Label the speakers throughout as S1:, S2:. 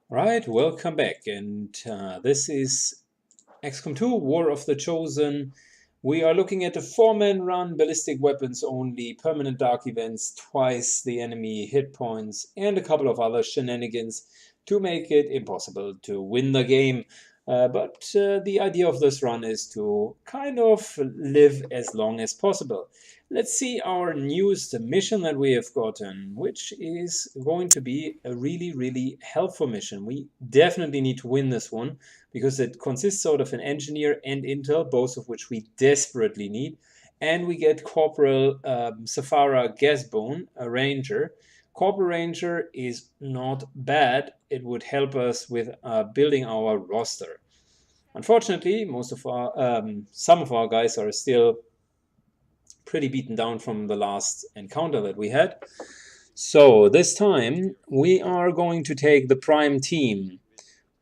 S1: Right, welcome back, and this is XCOM2 War of the Chosen. We are looking at a 4-man run, ballistic weapons only, permanent dark events, twice the enemy hit points, and a couple of other shenanigans to make it impossible to win the game. But the idea of this run is to kind of live as long as possible. Let's see our newest mission that we have gotten, which is going to be a really helpful mission. We definitely need to win this one because it consists sort of an engineer and intel, both of which we desperately need. And we get Corporal Safara Gasbone, a ranger. Corporal Ranger is not bad. It would help us with building our roster. Unfortunately, some of our guys are still pretty beaten down from the last encounter that we had. So this time we are going to take the prime team,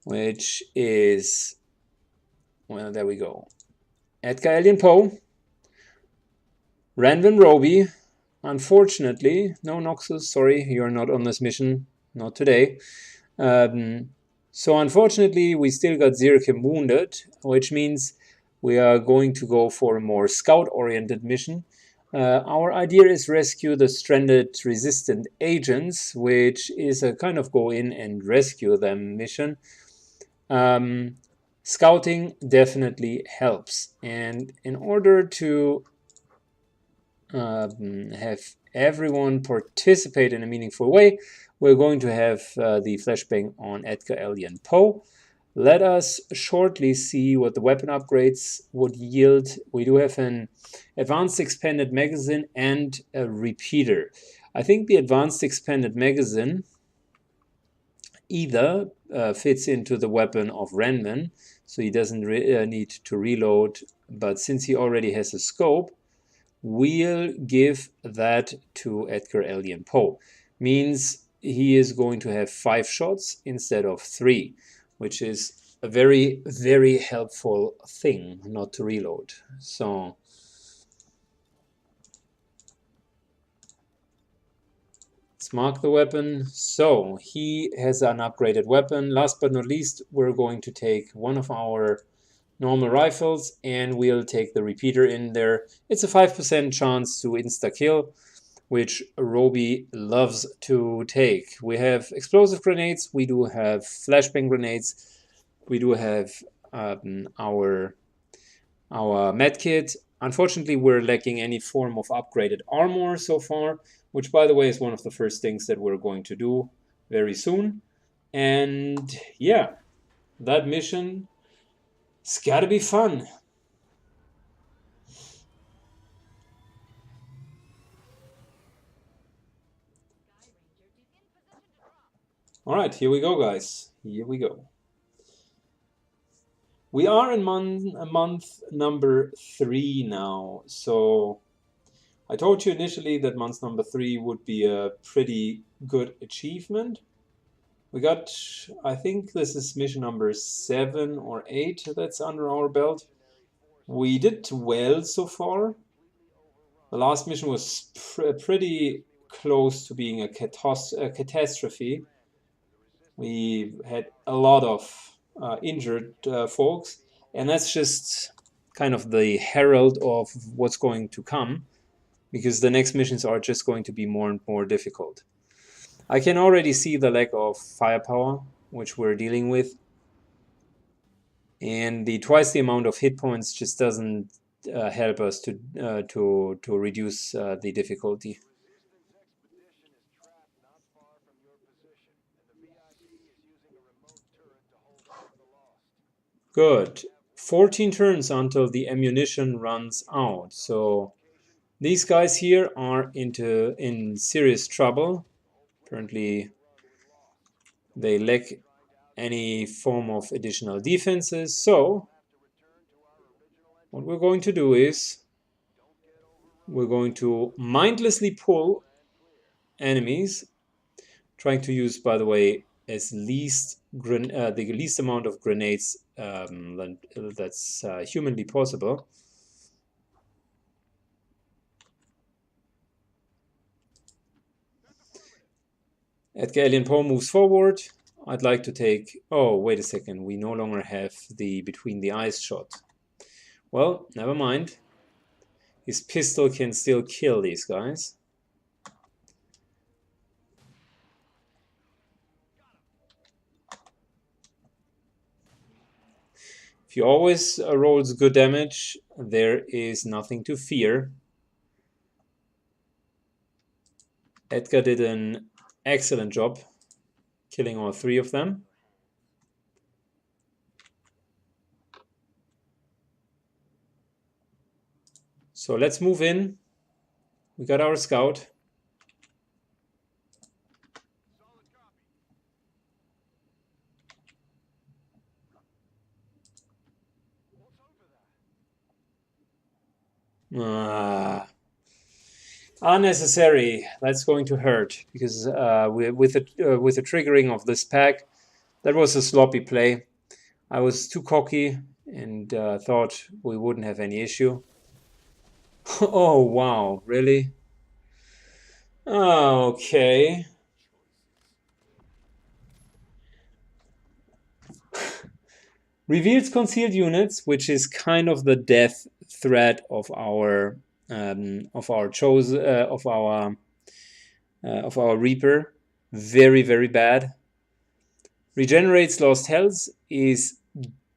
S1: which is, well, there we go. Edgar Allan Poe, Ranvin Roby. Unfortunately, no Noxus, sorry, you're not on this mission, not today. So unfortunately, we still got Zirkim wounded, which means we are going to go for a more scout-oriented mission. Our idea is rescue the stranded resistant agents, which is a kind of go in and rescue them mission. Scouting definitely helps, and in order to have everyone participate in a meaningful way, we're going to have the flashbang on Edgar Allan Poe. Let us shortly see what the weapon upgrades would yield. We do have an advanced expanded magazine and a repeater. I think the advanced expanded magazine either fits into the weapon of Renman, so he doesn't need to reload, but since he already has a scope, we'll give that to Edgar Allan Poe. Means he is going to have 5 shots instead of 3, which is a very helpful thing, not to reload. So let's mark the weapon. So he has an upgraded weapon. Last but not least, we're going to take one of our normal rifles and we'll take the repeater in there. It's a 5% chance to insta-kill, which Roby loves to take. We have explosive grenades, we do have flashbang grenades, we do have our medkit. Unfortunately, we're lacking any form of upgraded armor so far, which, by the way, is one of the first things that we're going to do very soon. And yeah, that mission, it's gotta be fun. All right, here we go, guys. Here we go. We are in month number 3 now. So I told you initially that month number 3 would be a pretty good achievement. We got, I think this is mission number 7 or 8 that's under our belt. We did well so far. The last mission was pretty close to being a catastrophe. We had a lot of injured folks, and that's just kind of the herald of what's going to come, because the next missions are just going to be more and more difficult. I can already see the lack of firepower which we're dealing with, and the twice the amount of hit points just doesn't help us to reduce the difficulty. Good. 14 turns until the ammunition runs out. So these guys here are in serious trouble. Apparently they lack any form of additional defenses. So what we're going to do is we're going to mindlessly pull enemies, trying to use, by the way, as the least amount of grenades that's humanly possible. Edgar Allan Poe moves forward. I'd like to take... Oh, wait a second. We no longer have the between the eyes shot. Well, never mind. His pistol can still kill these guys. If he always rolls good damage, there is nothing to fear. Edgar did an excellent job killing all three of them. So let's move in. We got our scout. Unnecessary. That's going to hurt because with the triggering of this pack, that was a sloppy play. I was too cocky and thought we wouldn't have any issue. Oh wow, really? Okay. Reveals concealed units, which is kind of the death threat of our Reaper. Very, very bad. Regenerates lost health is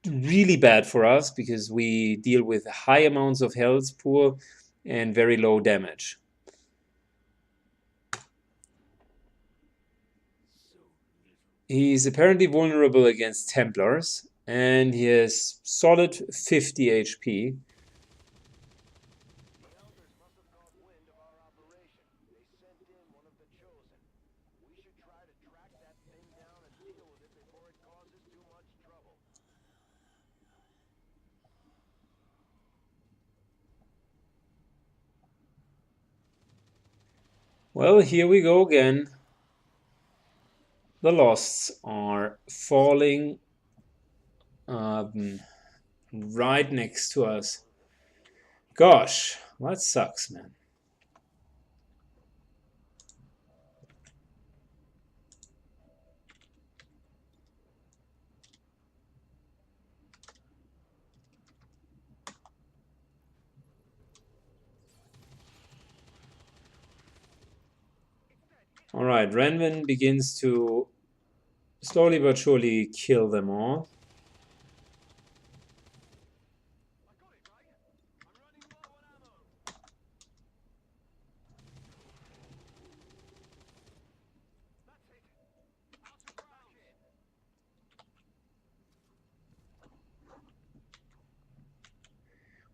S1: really bad for us because we deal with high amounts of health pool and very low damage. He's apparently vulnerable against Templars, and he has solid 50 HP. Well, here we go again. The Losts are falling right next to us. Gosh, that sucks, man. All right, Renvin begins to slowly but surely kill them all.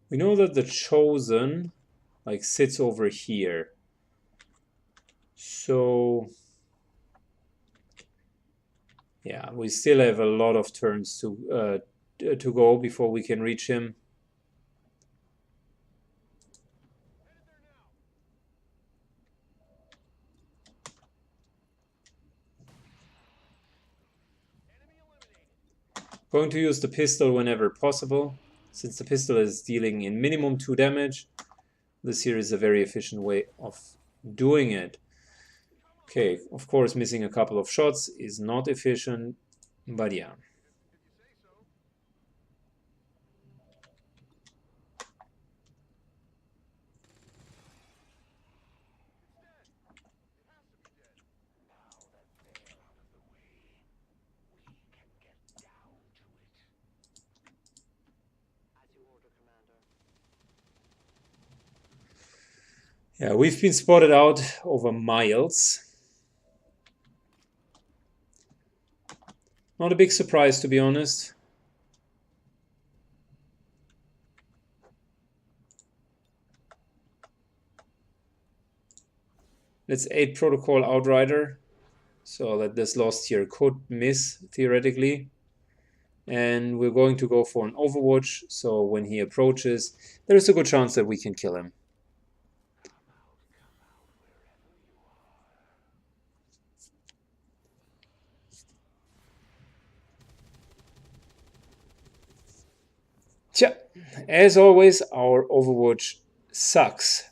S1: We know that the Chosen like sits over here. So yeah, we still have a lot of turns to go before we can reach him. Going to use the pistol whenever possible. Since the pistol is dealing in minimum 2 damage, this here is a very efficient way of doing it. Okay, of course missing a couple of shots is not efficient, but yeah. Yeah, we've been spotted out over miles. Not a big surprise, to be honest. Let's 8 Protocol Outrider, so that this Lost here could miss, theoretically. And we're going to go for an Overwatch, so when he approaches, there's a good chance that we can kill him. Tja, as always, our Overwatch sucks.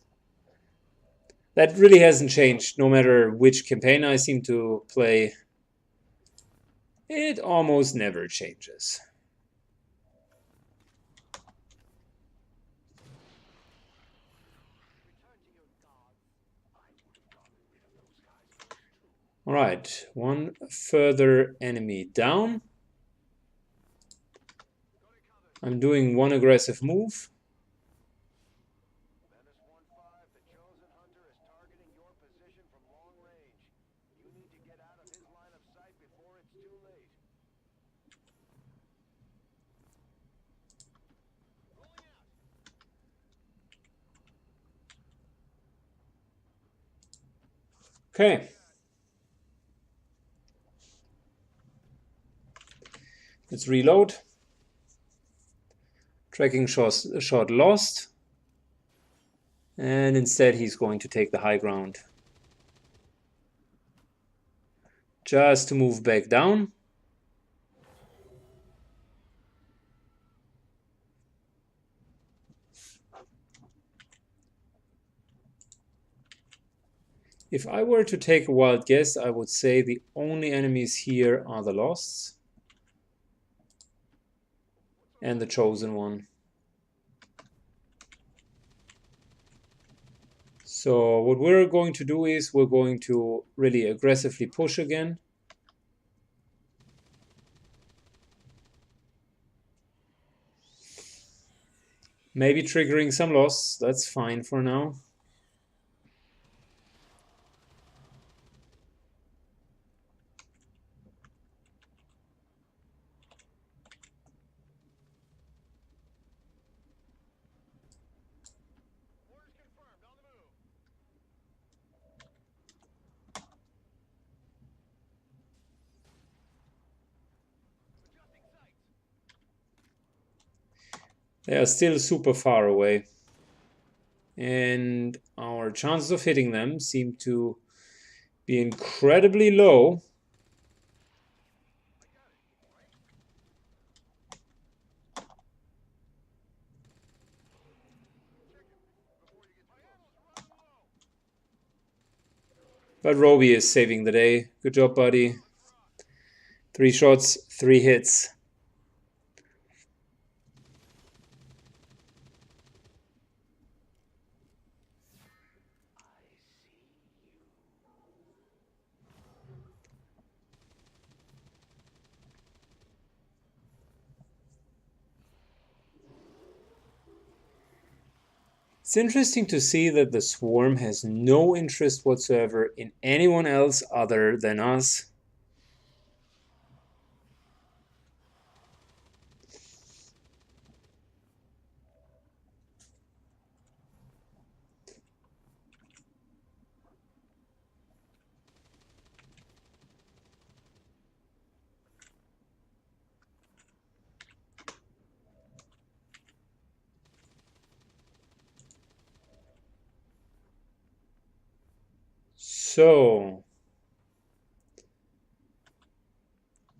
S1: That really hasn't changed, no matter which campaign I seem to play. It almost never changes. All right, one further enemy down. I'm doing one aggressive move. Okay. Let's reload. Tracking shot lost. And instead he's going to take the high ground. Just to move back down. If I were to take a wild guess, I would say the only enemies here are the Losts and the Chosen One. So what we're going to do is we're going to really aggressively push again. Maybe triggering some loss, that's fine for now. They are still super far away. And our chances of hitting them seem to be incredibly low. But Roby is saving the day. Good job, buddy. 3 shots, 3 hits. It's interesting to see that the Swarm has no interest whatsoever in anyone else other than us. So,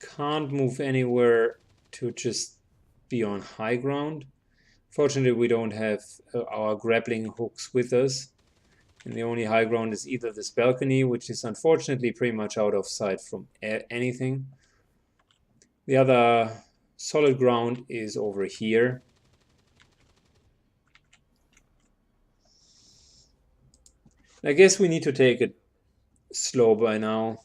S1: can't move anywhere to just be on high ground. Fortunately, we don't have our grappling hooks with us. And the only high ground is either this balcony, which is unfortunately pretty much out of sight from anything. The other solid ground is over here. I guess we need to take it slow by now.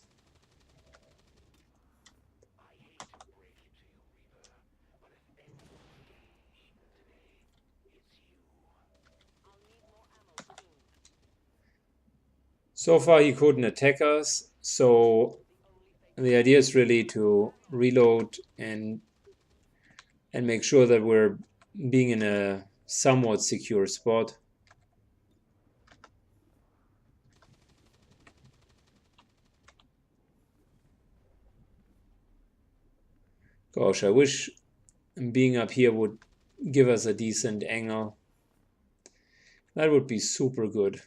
S1: So far he couldn't attack us, so the idea is really to reload and make sure that we're being in a somewhat secure spot. Gosh, I wish being up here would give us a decent angle. That would be super good.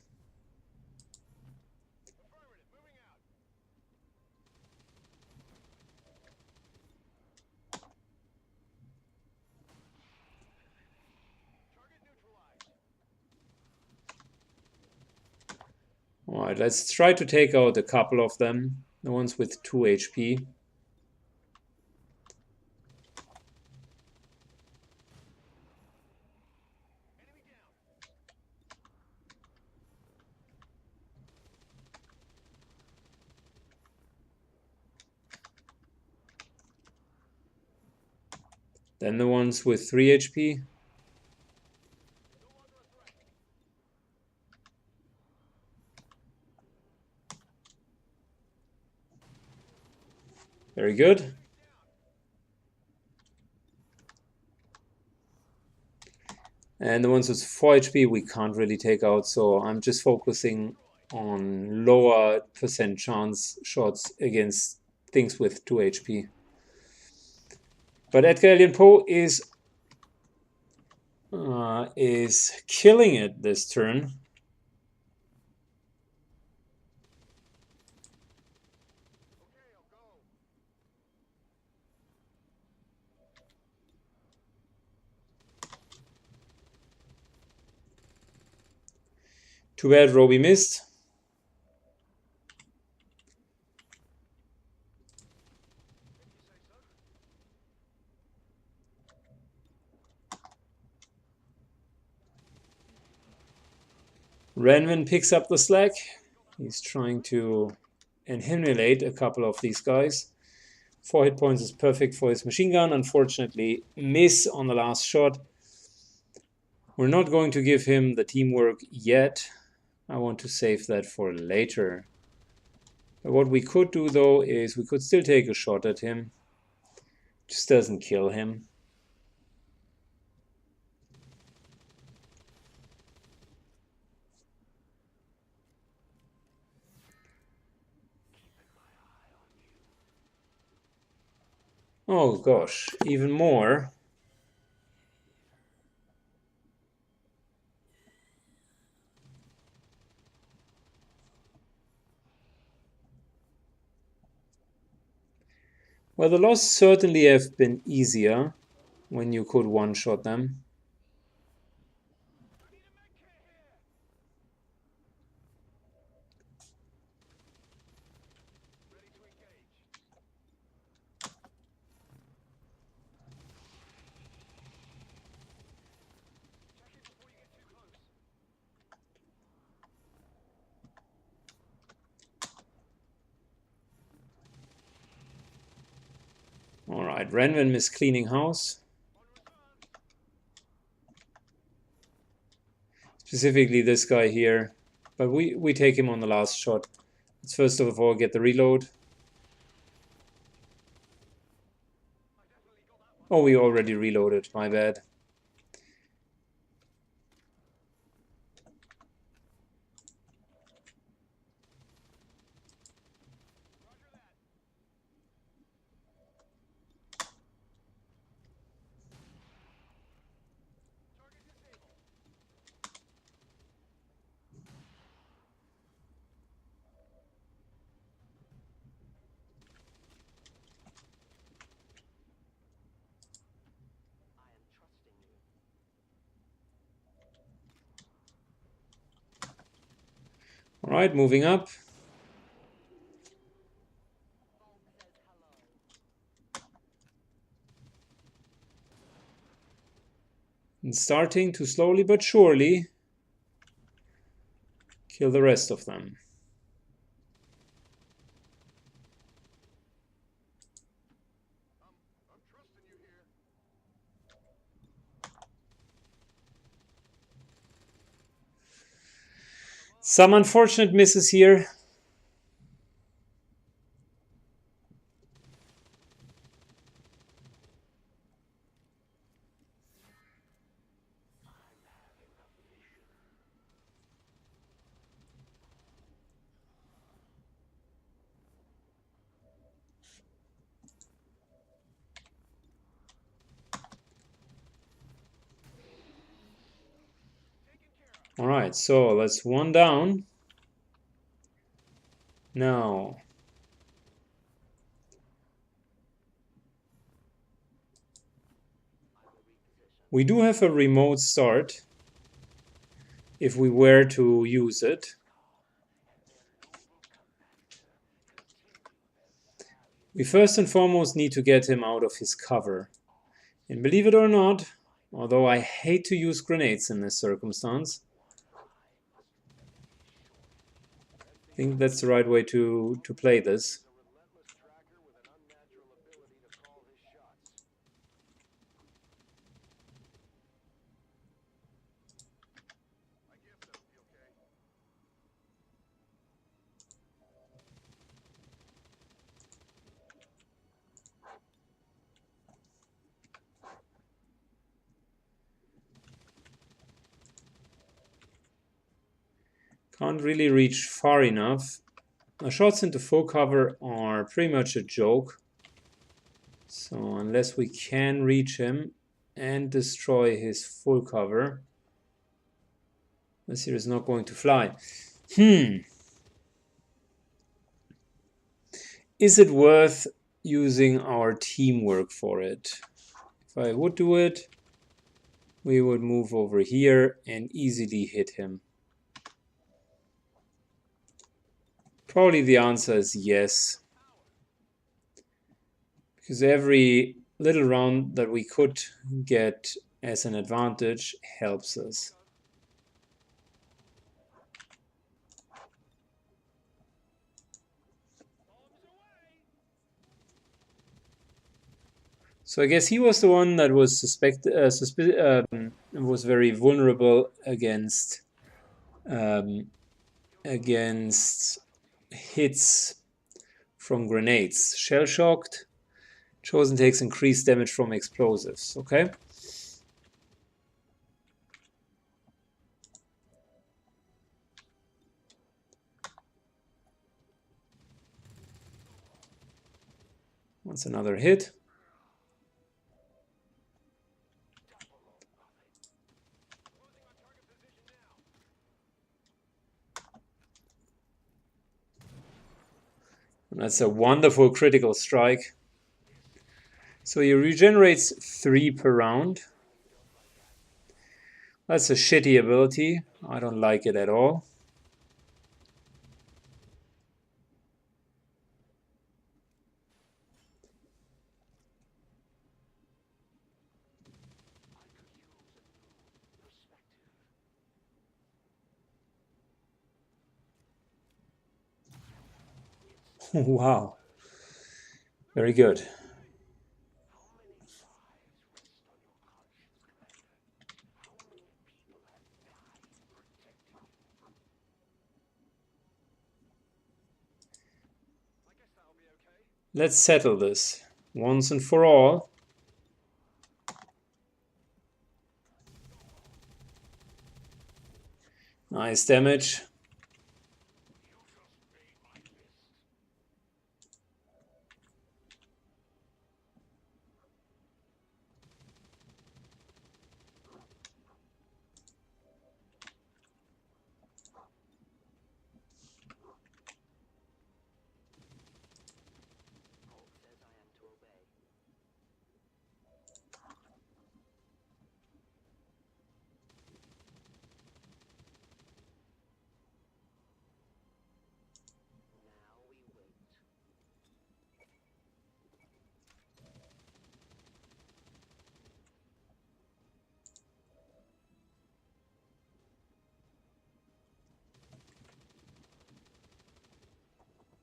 S1: Alright, let's try to take out a couple of them, the ones with 2 HP. Then the ones with 3 HP. Very good. And the ones with 4 HP we can't really take out, so I'm just focusing on lower percent chance shots against things with 2 HP. But Edgar Allan Poe is killing it this turn. Too bad Roby missed. Renvin picks up the slack. He's trying to annihilate a couple of these guys. 4 hit points is perfect for his machine gun. Unfortunately, miss on the last shot. We're not going to give him the teamwork yet. I want to save that for later. But what we could do though is we could still take a shot at him. Just doesn't kill him. Oh gosh, even more. Well, the loss certainly have been easier when you could one-shot them. Alright, Renvin is cleaning house. Specifically this guy here. But we take him on the last shot. Let's first of all get the reload. Oh, we already reloaded, my bad. Alright, moving up. And starting to slowly but surely kill the rest of them. Some unfortunate misses here. Alright, so that's one down. Now, we do have a remote start if we were to use it. We first and foremost need to get him out of his cover. And believe it or not, although I hate to use grenades in this circumstance, I think that's the right way to play this. Can't really reach far enough. My shots into full cover are pretty much a joke. So unless we can reach him and destroy his full cover, this here is not going to fly. Is it worth using our teamwork for it? If I would do it, we would move over here and easily hit him. Probably the answer is yes. Because every little round that we could get as an advantage helps us. So I guess he was the one that was was very vulnerable against hits from grenades. Shell-shocked. Chosen takes increased damage from explosives. Okay. That's another hit. And that's a wonderful critical strike. So he regenerates 3 per round. That's a shitty ability. I don't like it at all. Wow. Very good. Let's settle this once and for all. Nice damage.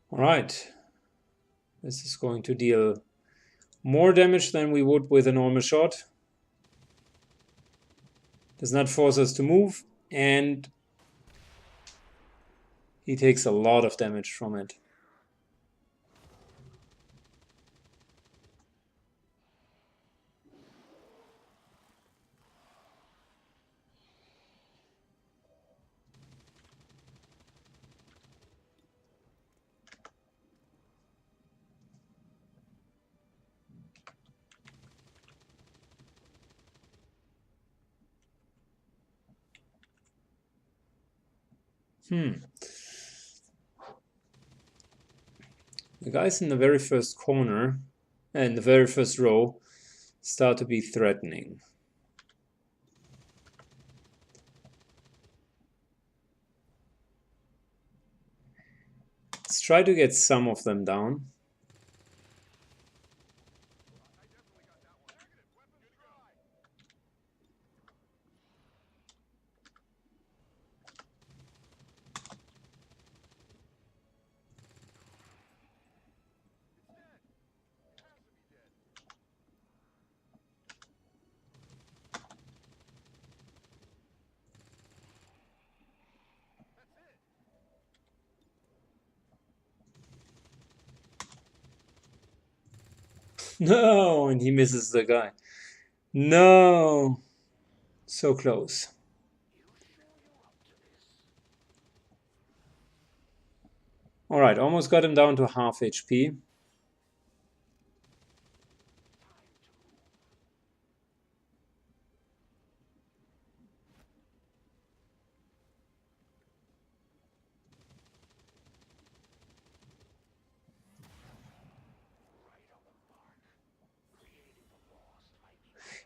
S1: All right. This is going to deal more damage than we would with a normal shot. Does not force us to move, and he takes a lot of damage from it. The guys in the very first corner and the very first row start to be threatening. Let's try to get some of them down. No, and he misses the guy. No, so close. Alright, almost got him down to half HP.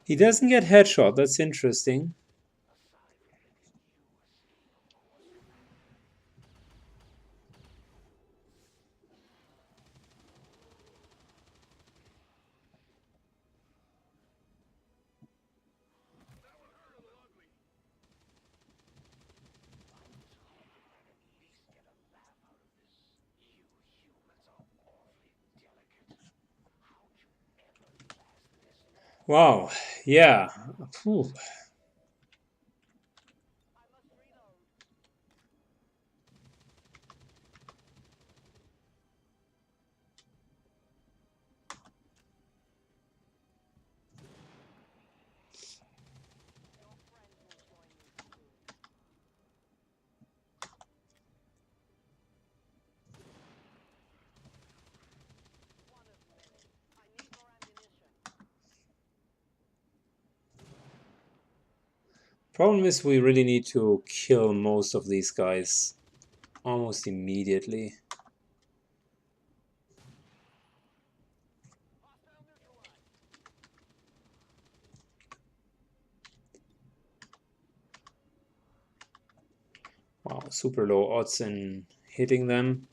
S1: He doesn't get headshot, that's interesting. Wow, yeah. Whew. Problem is we really need to kill most of these guys almost immediately. Wow, super low odds in hitting them.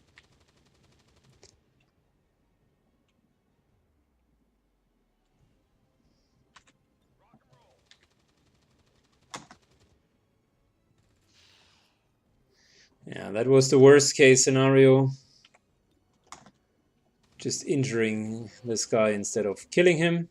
S1: Yeah, that was the worst case scenario. Just injuring this guy instead of killing him.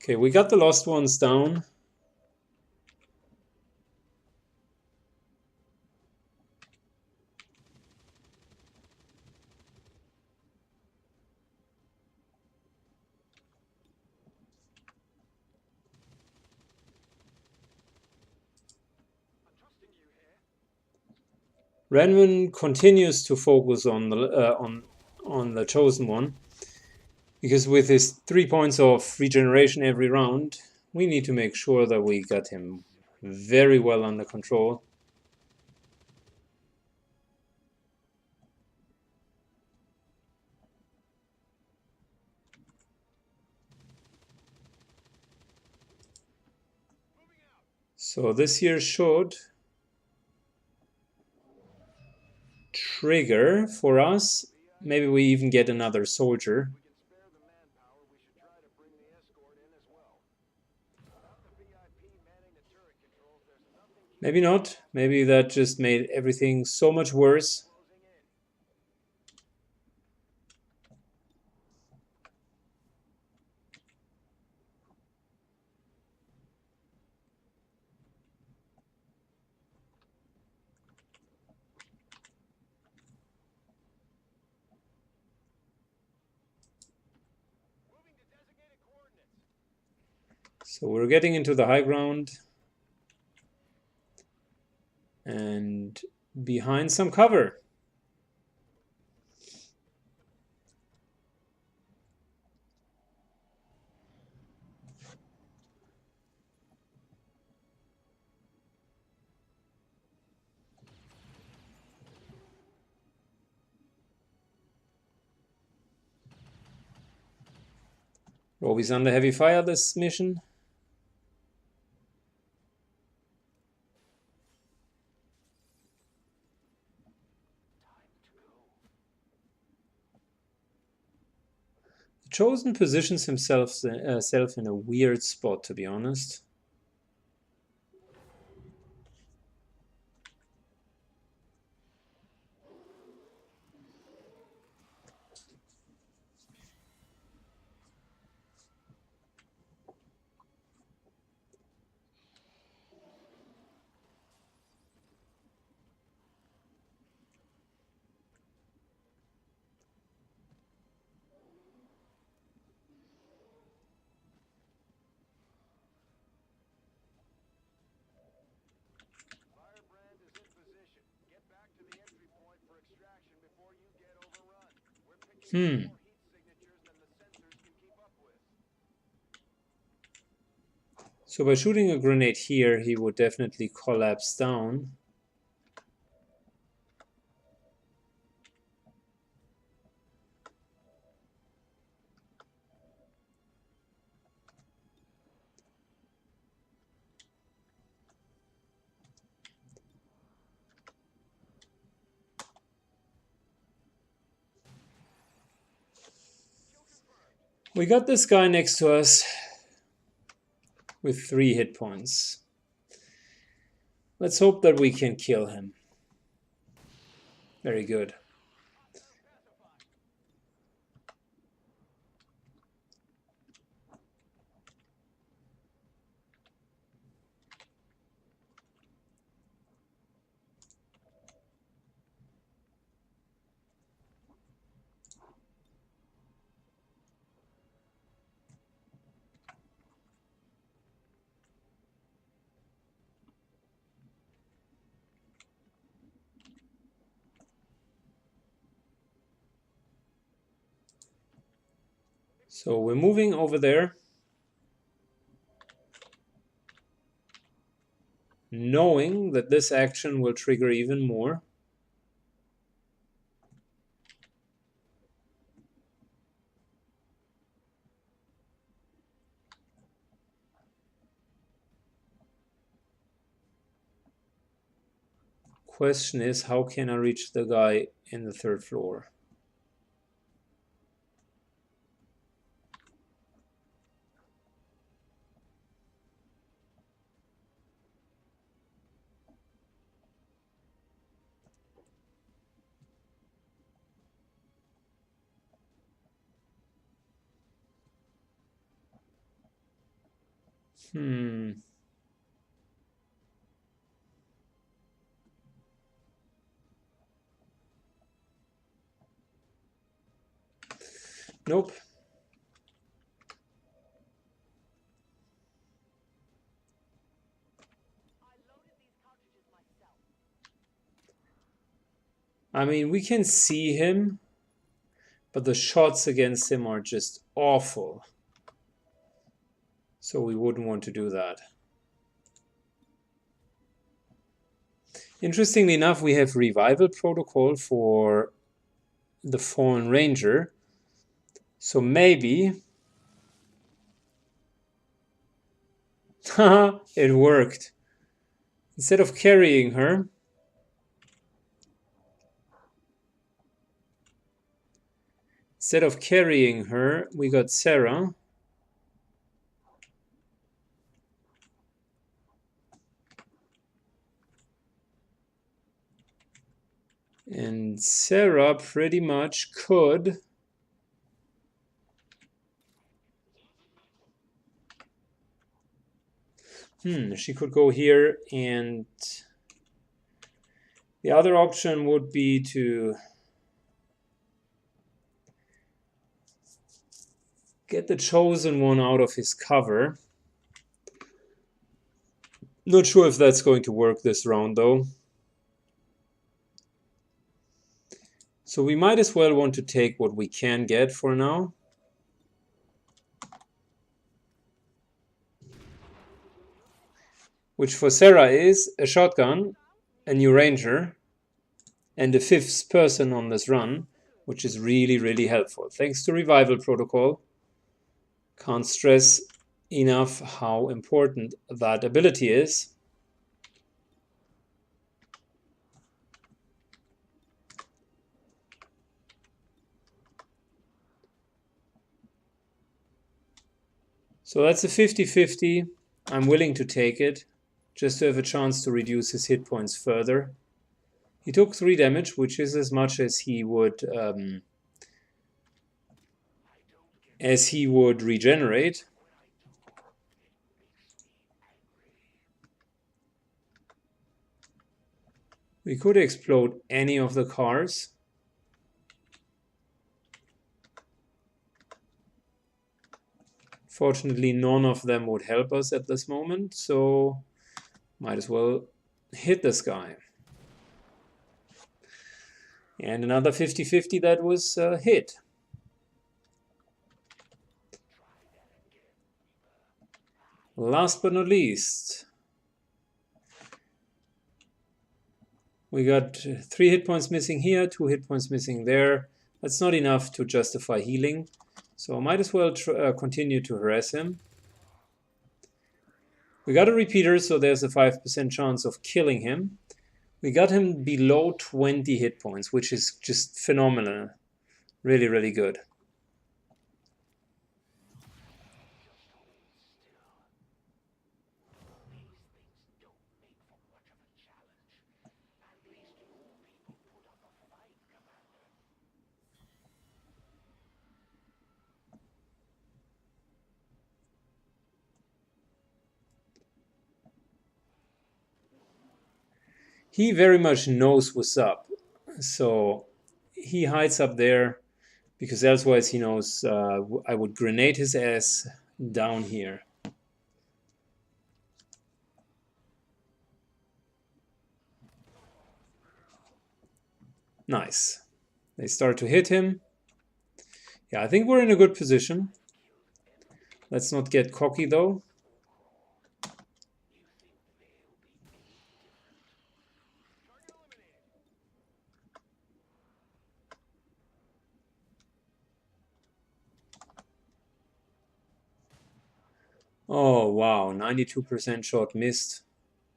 S1: Okay, we got the lost ones down. Renman continues to focus on the chosen one, because with his 3 points of regeneration every round, we need to make sure that we got him very well under control. So this here should trigger for us. Maybe we even get another soldier. Maybe not. Maybe that just made everything so much worse. So we're getting into the high ground and behind some cover. Roby's under heavy fire this mission. The Chosen positions himself in a weird spot, to be honest. So by shooting a grenade here, he would definitely collapse down. We got this guy next to us with 3 hit points. Let's hope that we can kill him. Very good. So we're moving over there, knowing that this action will trigger even more. Question is, how can I reach the guy in the 3rd floor? Nope. I mean, we can see him, but the shots against him are just awful. So we wouldn't want to do that. Interestingly enough, we have revival protocol for the Fallen Ranger. So maybe... Haha, it worked. Instead of carrying her, we got Sarah. And Sarah pretty much could she could go here, and the other option would be to get the Chosen One out of his cover. Not sure if that's going to work this round though. So we might as well want to take what we can get for now. Which for Sarah is a shotgun, a new ranger, and the 5th person on this run, which is really, really helpful. Thanks to Revival Protocol. Can't stress enough how important that ability is. So that's a 50-50. I'm willing to take it, just to have a chance to reduce his hit points further. He took 3 damage, which is as much as he would regenerate. We could explode any of the cars. Fortunately, none of them would help us at this moment, so might as well hit this guy. And another 50-50 that was hit. Last but not least, we got 3 hit points missing here, 2 hit points missing there. That's not enough to justify healing, so I might as well continue to harass him. We got a repeater, so there's a 5% chance of killing him. We got him below 20 hit points, which is just phenomenal. Really, really good. He very much knows what's up, so he hides up there because elsewise he knows I would grenade his ass down here. Nice. They start to hit him. Yeah, I think we're in a good position. Let's not get cocky though. Oh wow, 92% shot missed.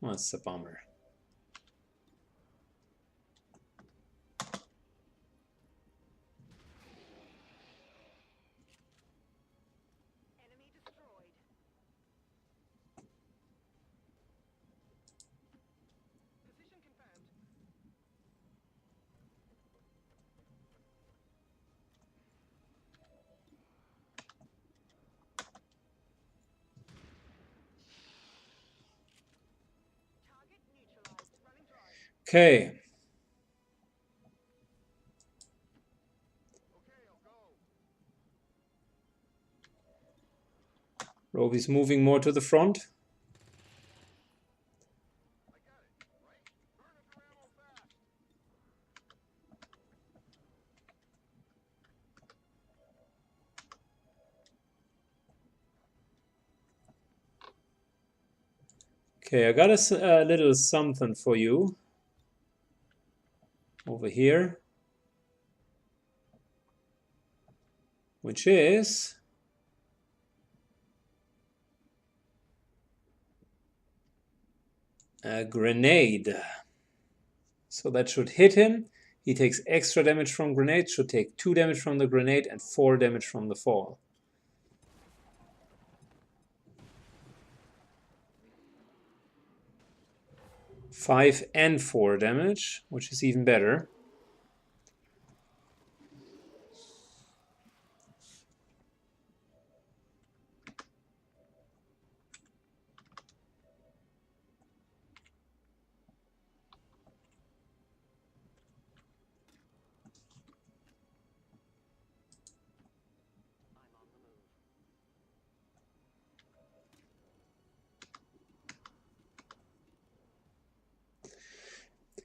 S1: That's a bummer. Okay. Roby's moving more to the front. Okay, I got a little something for you over here, which is a grenade. So that should hit him. He takes extra damage from grenade, should take 2 damage from the grenade and 4 damage from the fall. 5 and 4 damage, which is even better.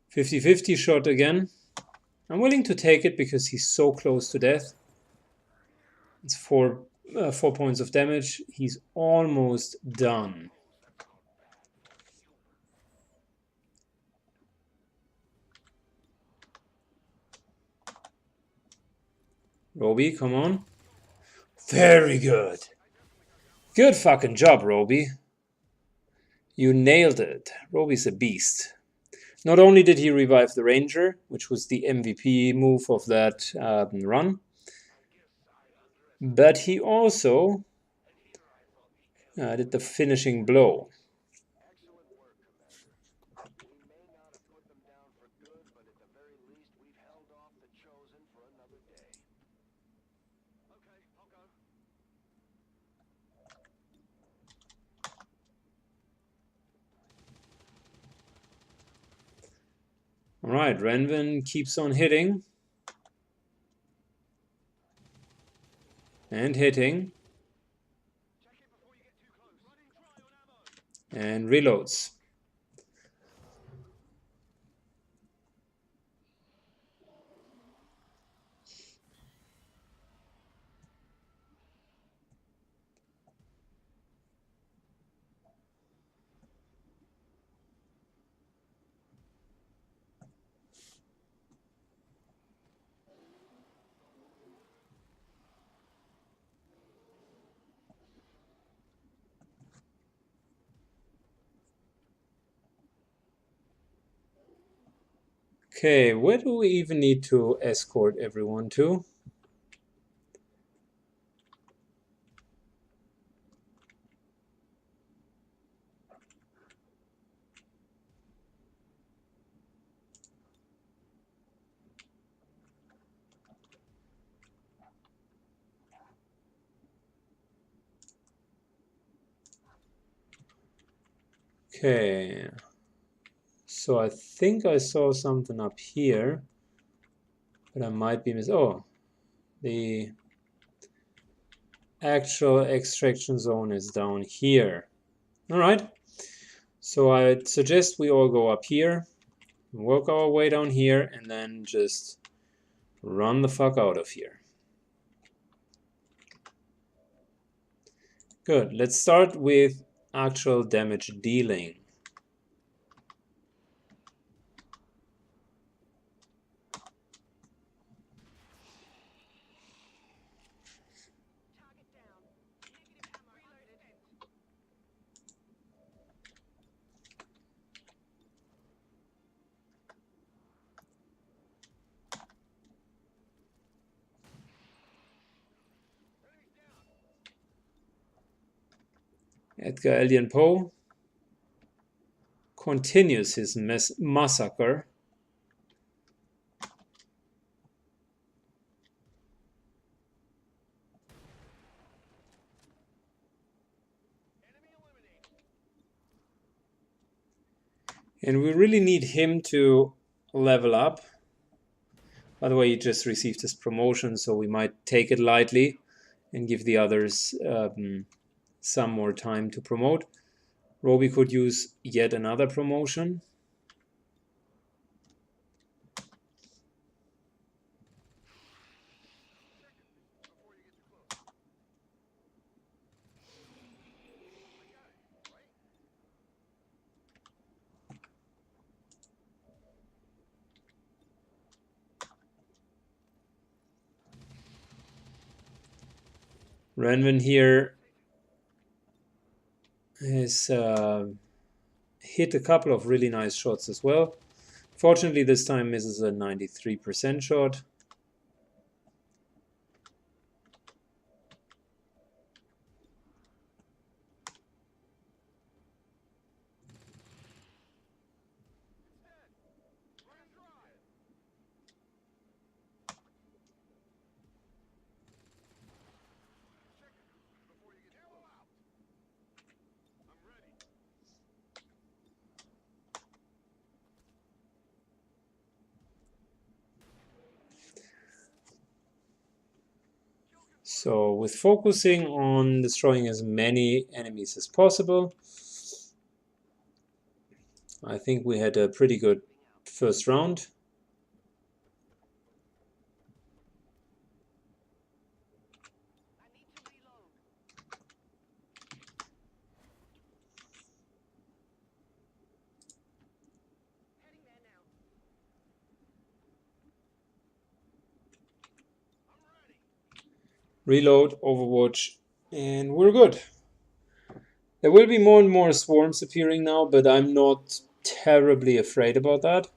S1: "50-50 shot again. I'm willing to take it because he's so close to death. It's 4 points of damage. He's almost done. Roby, come on. Very good. Good fucking job, Roby. You nailed it. Roby's a beast. Not only did he revive the Ranger, which was the MVP move of that run, but he also did the finishing blow. All right, Renvin keeps on hitting. And hitting. And reloads. Okay, where do we even need to escort everyone to? Okay, so I think I saw something up here, but I might be oh, the actual extraction zone is down here. All right, so I'd suggest we all go up here, work our way down here, and then just run the fuck out of here. Good, let's start with actual damage dealing. Edgar Allan Poe continues his massacre. And we really need him to level up. By the way, he just received his promotion, so we might take it lightly and give the others some more time to promote. Roby could use yet another promotion. Renvin here has hit a couple of really nice shots as well. Fortunately, this time misses a 93% shot. So with focusing on destroying as many enemies as possible, I think we had a pretty good first round. Reload, Overwatch, and we're good. There will be more and more swarms appearing now, but I'm not terribly afraid about that.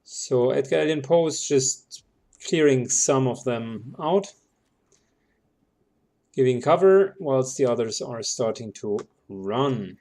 S1: So Edgar Allan Poe is just clearing some of them out, giving cover, whilst the others are starting to run.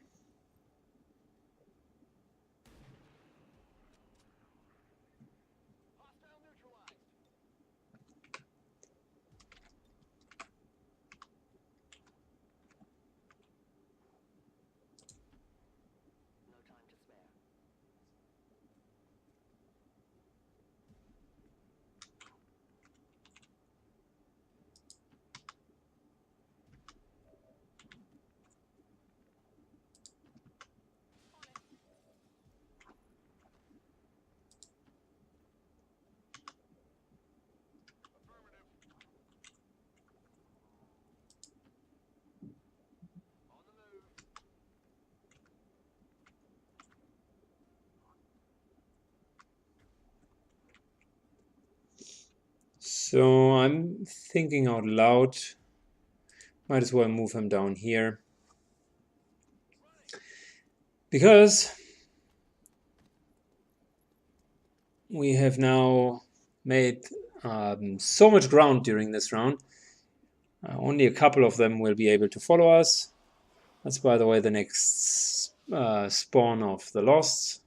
S1: So I'm thinking out loud. Might as well move him down here. Because we have now made so much ground during this round. Only a couple of them will be able to follow us. That's, by the way, the next spawn of the Losts.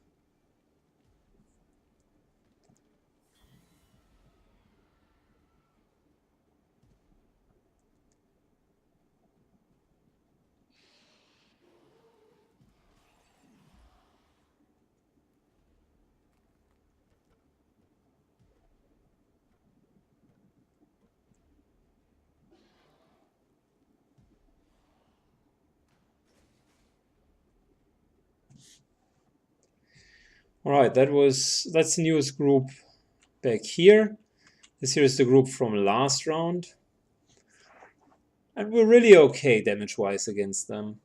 S1: All right, that's the newest group back here. This here is the group from last round. And we're really okay damage-wise against them.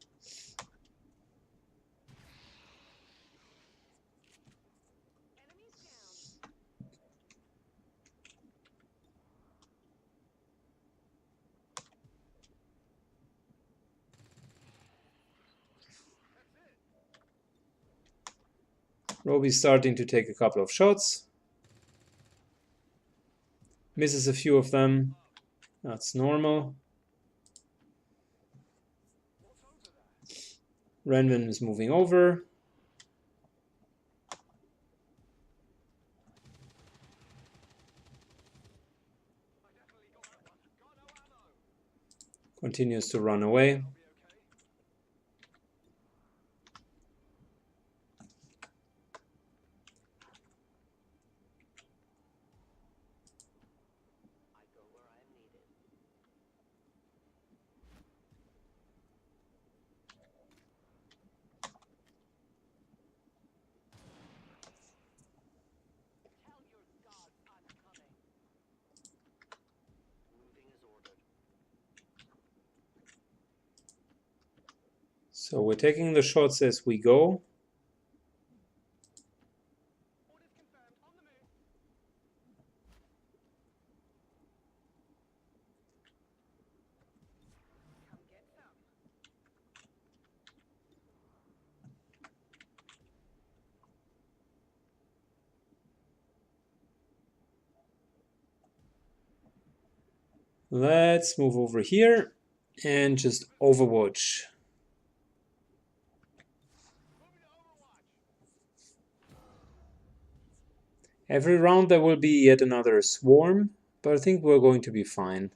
S1: Roby's starting to take a couple of shots. Misses a few of them. That's normal. Renvin is moving over. Continues to run away. So we're taking the shots as we go. Let's move over here and just overwatch. Every round there will be yet another swarm, but I think we're going to be fine.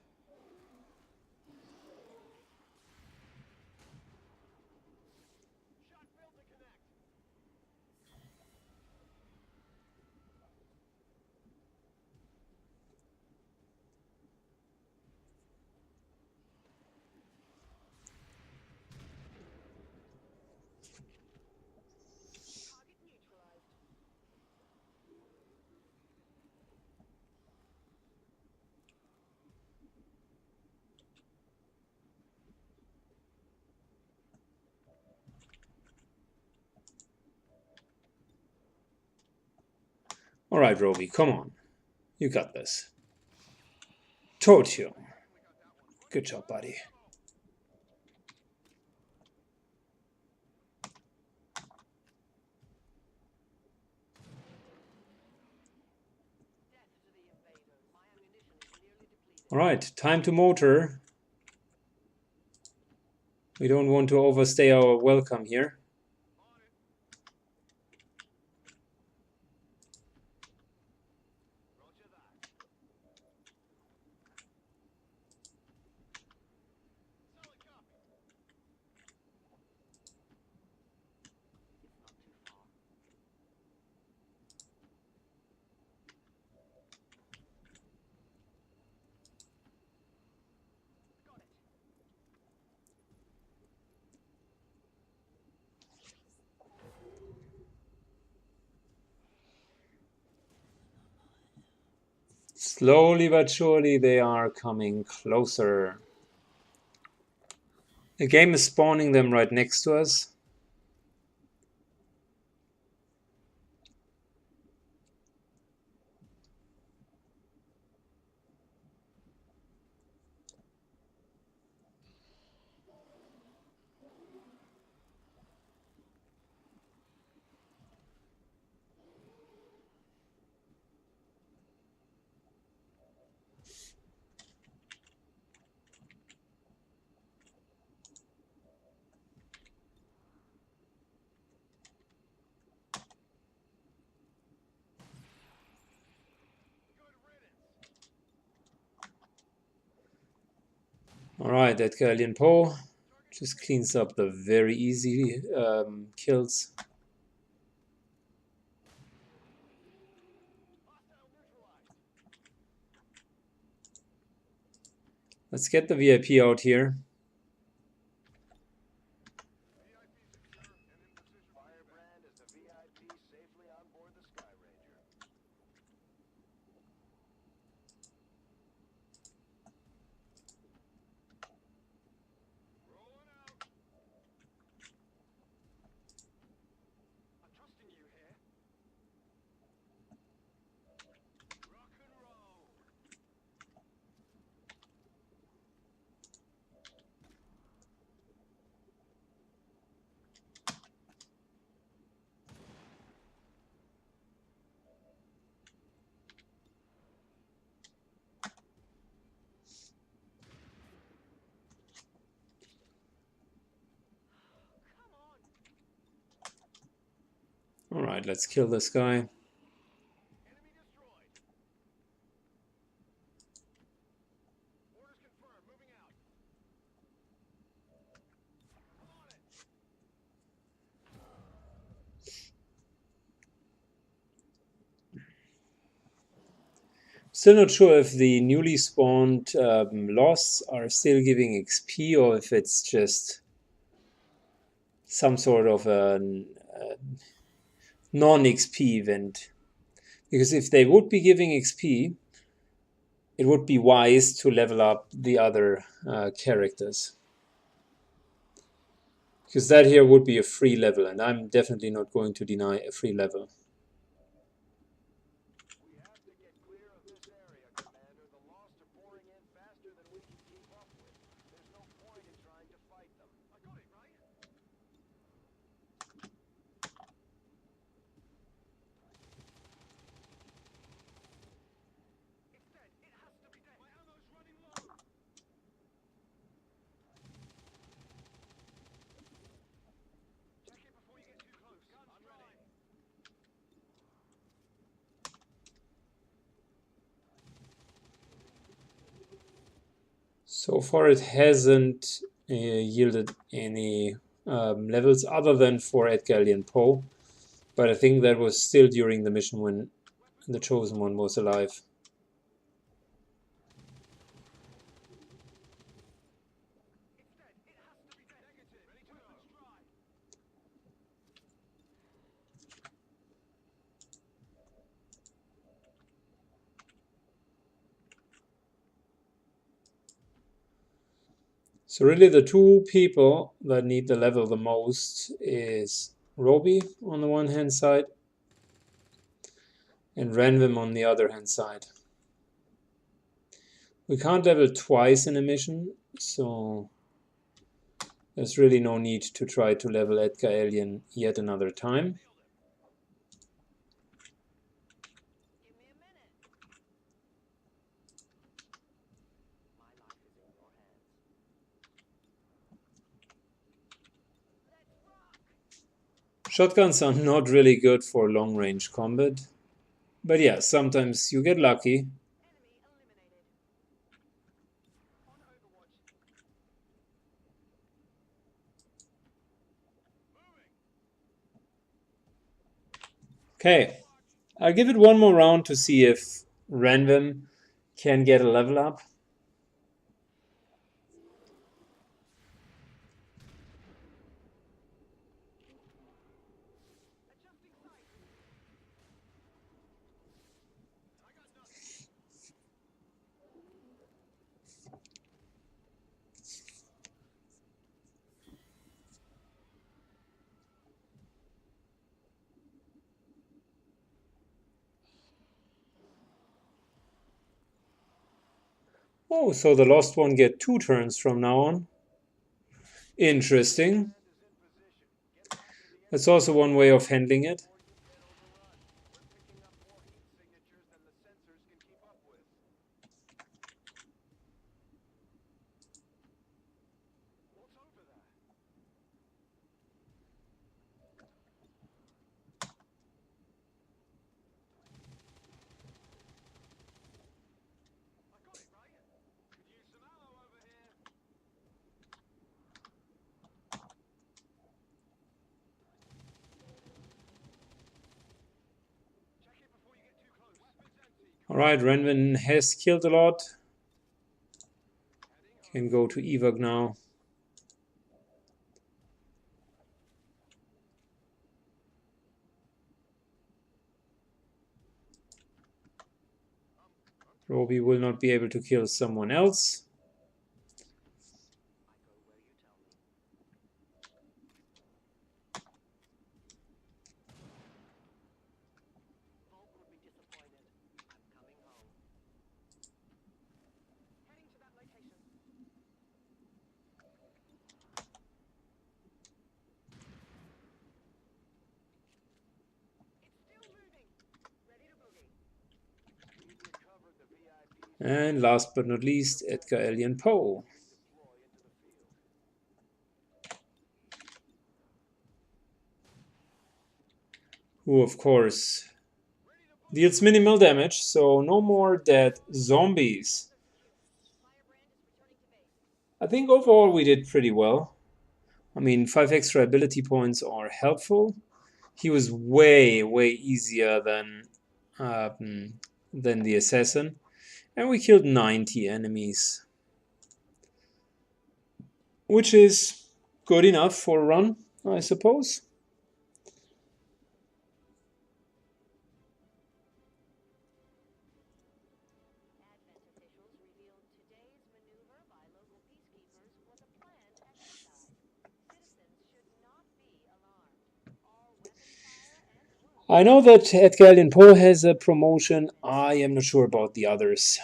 S1: All right, Roby, come on. You got this. Told you. Good job, buddy. All right, time to motor. We don't want to overstay our welcome here. Slowly but surely they are coming closer. The game is spawning them right next to us. Alright, that Galleon Poe just cleans up the very easy kills. Let's get the VIP out here. Alright, let's kill this guy. Still not sure if the newly spawned loss are still giving XP or if it's just some sort of a non-XP event. Because if they would be giving XP, it would be wise to level up the other characters. Because that here would be a free level, and I'm definitely not going to deny a free level. So far it hasn't yielded any levels other than for Edgallian Poe, but I think that was still during the mission when the Chosen One was alive. So really the two people that need the level the most is Roby on the one hand side and Ranvim on the other hand side. We can't level twice in a mission, so there's really no need to try to level Edgar Alien yet another time. Shotguns are not really good for long-range combat, but yeah, sometimes you get lucky. Okay, I'll give it one more round to see if Ranvim can get a level up. Oh, so the lost one get 2 turns from now on. Interesting. That's also one way of handling it. Alright, Renvin has killed a lot. Can go to evac now. Roby will not be able to kill someone else. And last but not least, Edgar Allan Poe. Who, of course, deals minimal damage, so no more dead zombies. I think overall we did pretty well. I mean, 5 extra ability points are helpful. He was way easier than the assassin. And we killed 90 enemies, which is good enough for a run, I suppose. I know that Edgar Allan Poe has a promotion. I am not sure about the others.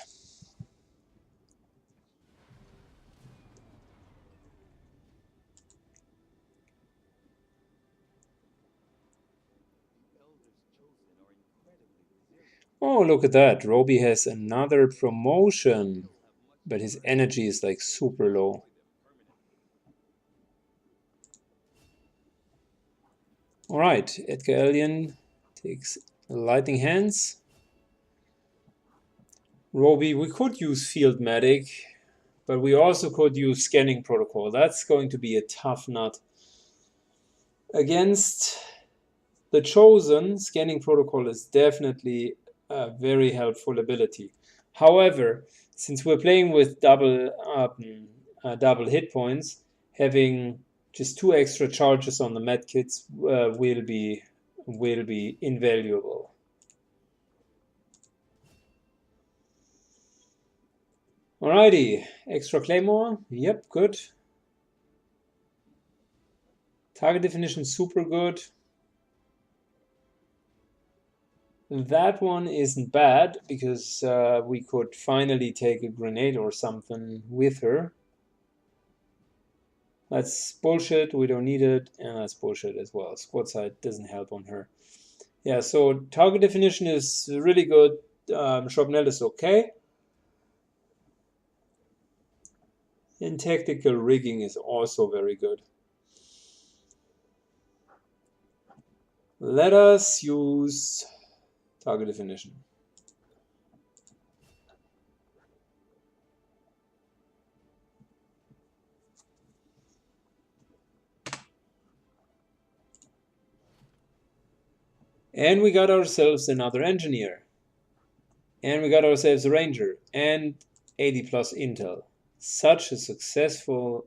S1: Oh, look at that. Roby has another promotion, but his energy is like super low. Alright, Edgar Allan takes Lightning Hands. Roby, we could use Field Medic, but we also could use Scanning Protocol. That's going to be a tough nut. Against the Chosen, Scanning Protocol is definitely a very helpful ability. However, since we're playing with double hit points, having just 2 extra charges on the medkits will be invaluable. Alrighty, extra claymore. Yep, good. Target definition super good. That one isn't bad because we could finally take a grenade or something with her. That's bullshit, we don't need it, and that's bullshit as well. Squad sight doesn't help on her. Yeah, so target definition is really good. Shrapnel is okay. And tactical rigging is also very good. Let us use target definition. And we got ourselves another engineer. And we got ourselves a ranger. And 80 plus intel. Such a successful,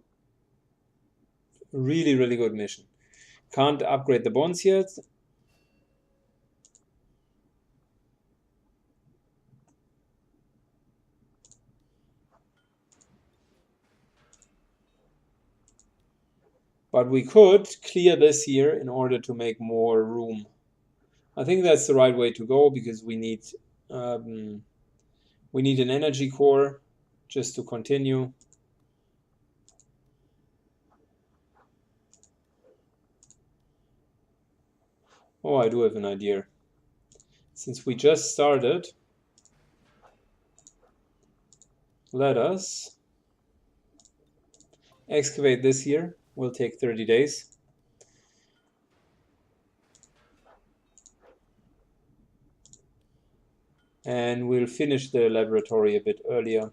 S1: really good mission. Can't upgrade the bonds yet. But we could clear this here in order to make more room. I think that's the right way to go because we need an energy core just to continue. Oh, I do have an idea. Since we just started, let us excavate this here. Will take 30 days. And we'll finish the laboratory a bit earlier.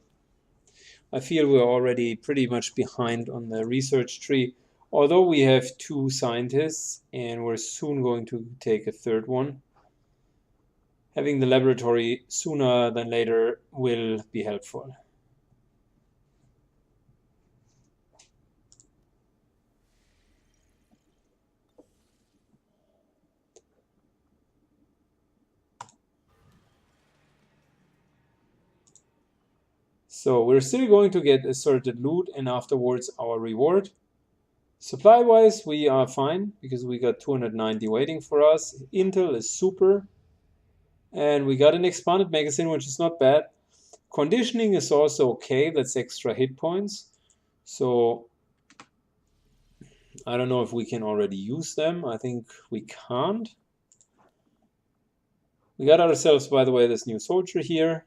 S1: I feel we're already pretty much behind on the research tree, although we have 2 scientists and we're soon going to take a 3rd one. having the laboratory sooner than later will be helpful. So we're still going to get assorted loot and afterwards our reward. Supply-wise, we are fine because we got 290 waiting for us. Intel is super. And we got an expanded magazine, which is not bad. Conditioning is also okay. That's extra hit points. So I don't know if we can already use them. I think we can't. We got ourselves, by the way, this new soldier here.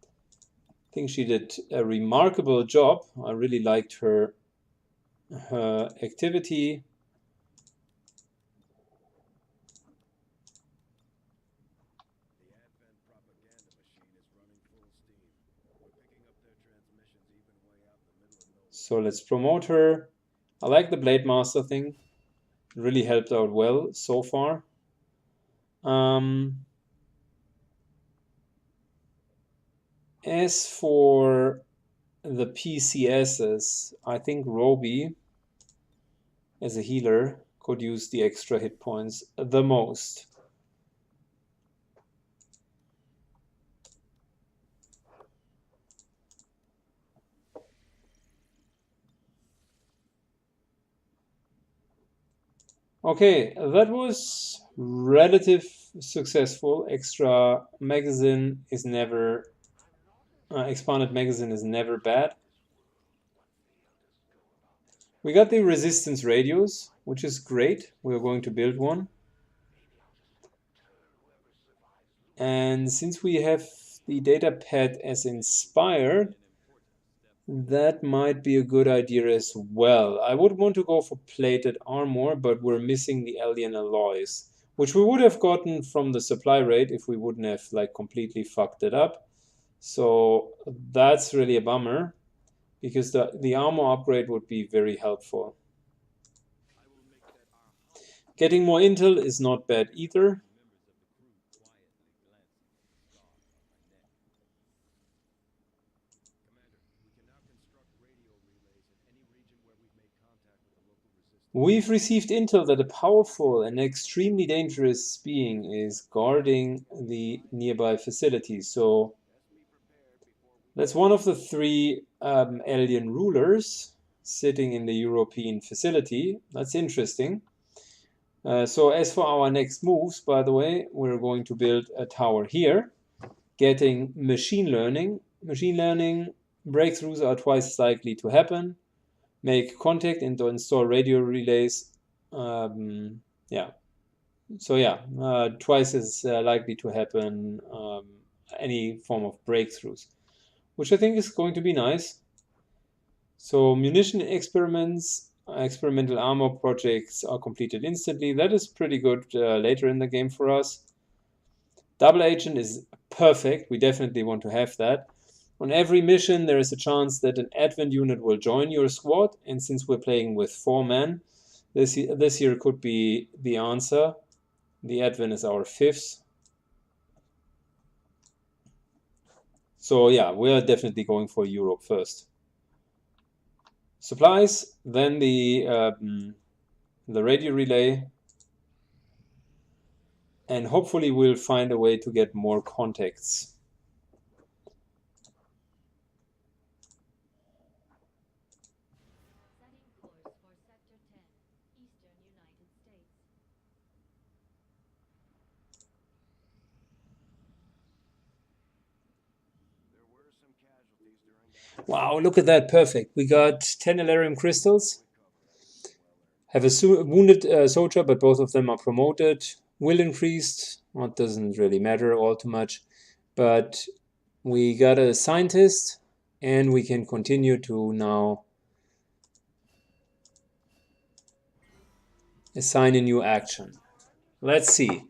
S1: I think she did a remarkable job. I really liked her activity. So let's promote her. I like the Blade Master thing. It really helped out well so far. As for the PCSs, I think Roby, as a healer, could use the extra hit points the most. Okay, that was relative successful. Extra magazine is never, expanded magazine is never bad. We got the resistance radios, which is great. We're going to build one. And since we have the data pad as inspired, that might be a good idea as well. I would want to go for plated armor, but we're missing the alien alloys, which we would have gotten from the supply rate if we wouldn't have like completely fucked it up. So that's really a bummer, because the armor upgrade would be very helpful. Getting more intel is not bad either. We've received intel that a powerful and extremely dangerous being is guarding the nearby facility. So that's one of the three alien rulers sitting in the European facility. That's interesting. So as for our next moves, by the way, we're going to build a tower here, getting machine learning. Machine learning breakthroughs are twice as likely to happen. Make contact and install radio relays. Yeah. So yeah, twice as likely to happen any form of breakthroughs, which I think is going to be nice. So munition experiments, experimental armor projects are completed instantly. That is pretty good later in the game for us. Double agent is perfect. We definitely want to have that. On every mission, there is a chance that an advent unit will join your squad, and since we're playing with 4 men, this here could be the answer. The advent is our 5th. So yeah, we're definitely going for Europe first. Supplies, then the radio relay, and hopefully we'll find a way to get more contacts. Wow, look at that, perfect. We got 10 Elerium crystals. Have a wounded soldier, but both of them are promoted. Will increased, well, it doesn't really matter all too much. But we got a scientist, and we can continue to now assign a new action. Let's see.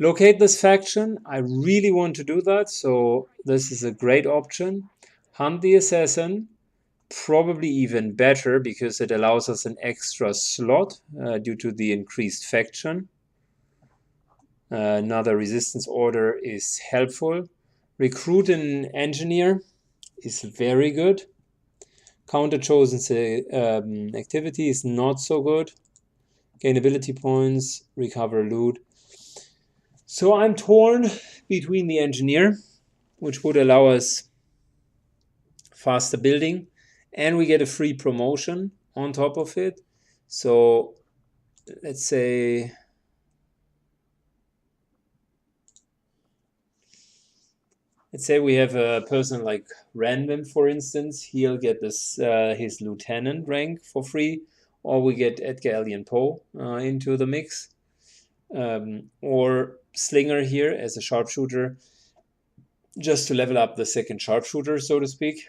S1: Locate this faction. I really want to do that, so this is a great option. Hunt the assassin. Probably even better because it allows us an extra slot due to the increased faction. Another resistance order is helpful. Recruit an engineer is very good. Counter chosen activity is not so good. Gain ability points, recover loot. So I'm torn between the engineer, which would allow us faster building, and we get a free promotion on top of it. So let's say we have a person like Random, for instance. He'll get this his lieutenant rank for free, or we get Edgar Allan Poe into the mix, or Slinger here as a sharpshooter, just to level up the second sharpshooter, so to speak.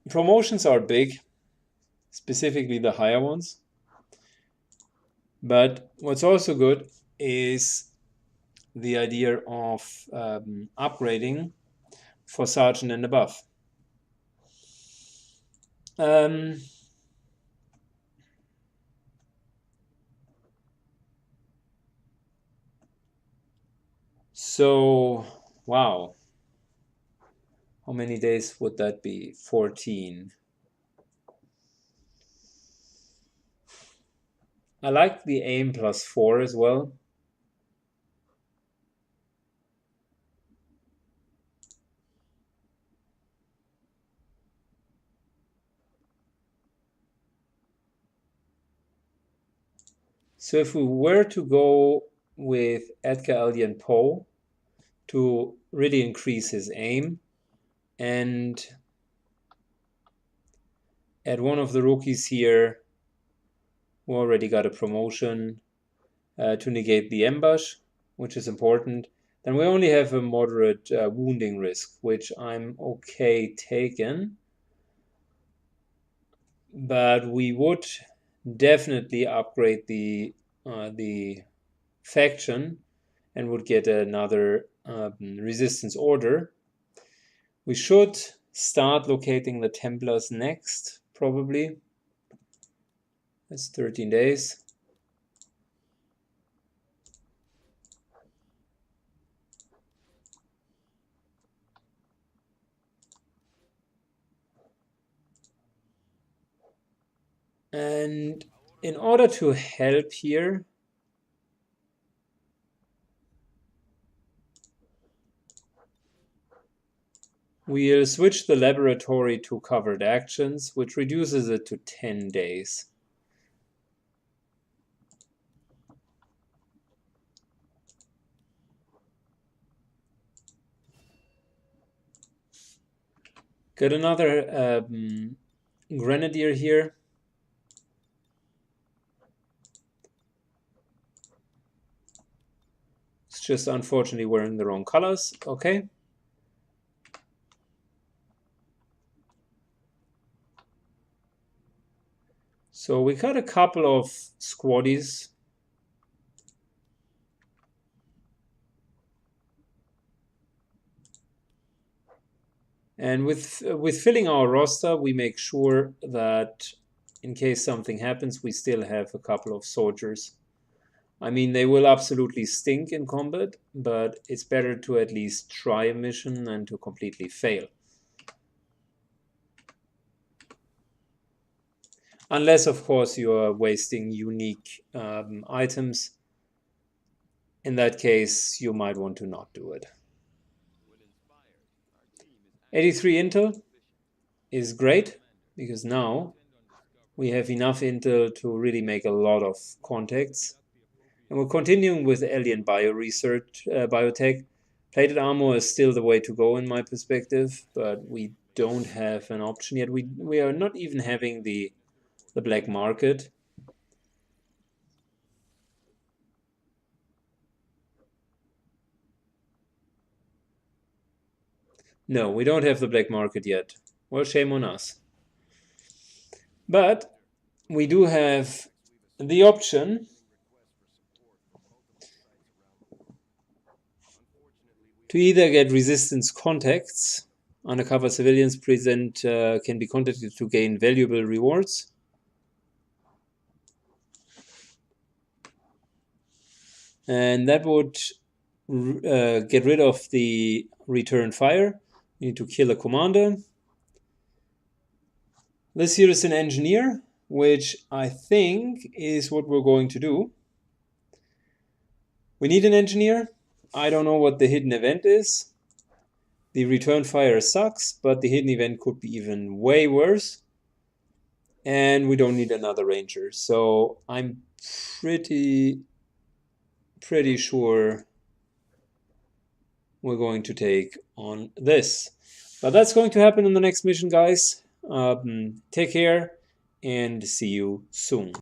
S1: Promotions are big, specifically the higher ones. But what's also good is the idea of upgrading for sergeant and above. So, wow. How many days would that be? 14. I like the aim +4 as well. So if we were to go with Edgar Allan Poe to really increase his aim, and add one of the rookies here who already got a promotion to negate the ambush, which is important, then we only have a moderate wounding risk, which I'm okay taking. But we would definitely upgrade the faction and would get another resistance order. We should start locating the Templars next, probably. That's 13 days. And in order to help here, we'll switch the laboratory to covered actions, which reduces it to 10 days. Got another grenadier here. It's just unfortunately wearing the wrong colors. Okay. So we got a couple of squaddies. And with filling our roster, we make sure that in case something happens, we still have a couple of soldiers. I mean, they will absolutely stink in combat, but it's better to at least try a mission than to completely fail. Unless, of course, you are wasting unique items. In that case, you might want to not do it. 83 intel is great, because now we have enough intel to really make a lot of contacts. And we're continuing with alien biotech. Plated armor is still the way to go in my perspective, but we don't have an option yet. We are not even having the black market. No, we don't have the black market yet. Well, shame on us. But we do have the option to either get resistance contacts. Undercover civilians present can be contacted to gain valuable rewards. and that would get rid of the return fire. We need to kill a commander. This here is an engineer, which I think is what we're going to do. We need an engineer. I don't know what the hidden event is. The return fire sucks, but the hidden event could be even way worse. And we don't need another ranger. So I'm pretty sure we're going to take on this. But that's going to happen in the next mission, guys. Take care and see you soon.